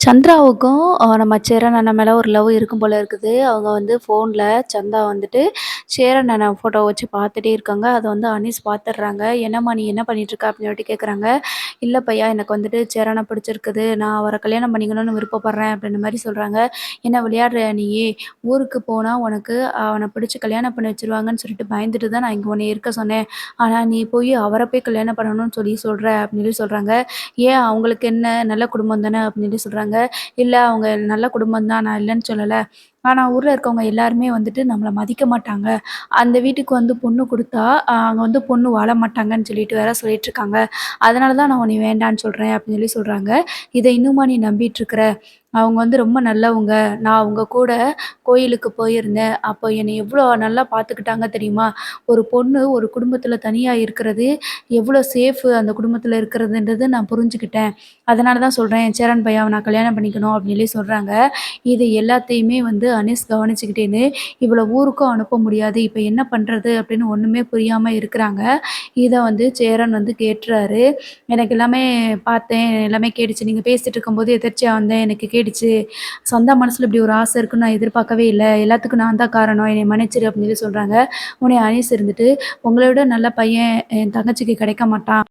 சந்திராவுக்கும் நம்ம சேரன் அண்ணன் மேல ஒரு லவ் இருக்கும் போல இருக்குது. அவங்க வந்து ஃபோன்ல சந்தா வந்துட்டு சேரன் அண்ணன் ஃபோட்டோவ வச்சு பார்த்துட்டே இருக்காங்க. அத வந்து அனீஸ் பார்த்துடுறாங்க. "என்னம்மா நீ என்ன பண்ணிட்டுருக்க?" அப்படின்னு சொல்லிட்டு கேட்குறாங்க. "இல்ல பையா எனக்கு வந்துட்டு சேரன பிடிச்சிருக்குது. நான் அவர கல்யாணம் பண்ணிக்கணும்னு விருப்பப்படுறேன்." அப்படின்ற மாரி சொல்றாங்க. "என்ன விளையாடுறியா நீயி? ஊருக்கு போனா உனக்கு அவன பிடிச்சு கல்யாணம் பண்ணி வச்சுருவாங்கன்னு சொல்லிட்டு பயந்துட்டு தான் நான் இங்க உன்னைய இருக்க சொன்னேன். ஆனா நீ போய் அவர போய் கல்யாணம் பண்ணணும்னு சொல்லி சொல்ற." அப்படின்னு சொல்லி சொல்றாங்க. "ஏன் அவங்களுக்கு என்ன நல்ல குடும்பம் தானே." அப்படின்னு சொல்லி சொல்றாங்க. இல்ல அவங்க நல்ல குடும்பம் தான். நான் இல்லன்னு சொல்லல. ஆனா ஊர்ல இருக்கவங்க எல்லாருமே வந்துட்டு நம்மள மதிக்க மாட்டாங்க. அந்த வீட்டுக்கு வந்து பொண்ணு குடுத்தா, அங்க வந்து பொண்ணு வாழ மாட்டாங்கன்னு சொல்லிட்டு வேற சொல்லிட்டுருக்காங்க. அதனால தான் நான் உன்னைய வேண்டான்னு சொல்றேன் அப்படின்னு சொல்லி சொல்றாங்க. இத இன்னுமா நீ நம்பிட்டுருக்குற? அவங்க வந்து ரொம்ப நல்லவங்க. நான் அவங்க கூட கோயிலுக்கு போயிருந்தேன். அப்போ என்னைய எவ்வளோ நல்லா பார்த்துக்கிட்டாங்க தெரியுமா? ஒரு பொண்ணு ஒரு குடும்பத்தில தனியா இருக்கிறது எவ்வளோ சேஃபு அந்த குடும்பத்தில இருக்கிறதுன்றத நான் புரிஞ்சுக்கிட்டேன். அதனால தான் சொல்றேன், சேரன் பையாவ நான் கல்யாணம் பண்ணிக்கணும் அப்படின்னு சொல்லி சொல்றாங்க. இது எல்லாத்தையுமே வந்து அனீஸ் கவனிச்சுக்கிட்டேன்னு, இவள ஊருக்கும் அனுப்ப முடியாது. இப்ப என்ன பண்றது? அப்படின்னு ஒண்ணுமே புரியாம இருக்கிறாங்க. இத வந்து சேரன் வந்து கேட்டுறாரு. எனக்கு எல்லாமே பார்த்தேன், எல்லாமே கேட்டுச்சு. நீங்க பேசிட்டு இருக்கும்போது எதர்ச்சியா வந்தேன். எனக்கு கேட்டுச்சு. சொந்த மனசுல இப்படி ஒரு ஆசை இருக்குன்னு நான் எதிர்பார்க்கவே இல்ல. எல்லாத்துக்கும் நான் தான் காரணம். என்னைய மன்னிச்சிரு அப்படின்னு சொல்லி சொல்றாங்க. உடனே அனீஸ் இருந்துட்டு, உங்கள விட நல்ல பையன் என் தங்கச்சிக்கு கிடைக்க மாட்டான்.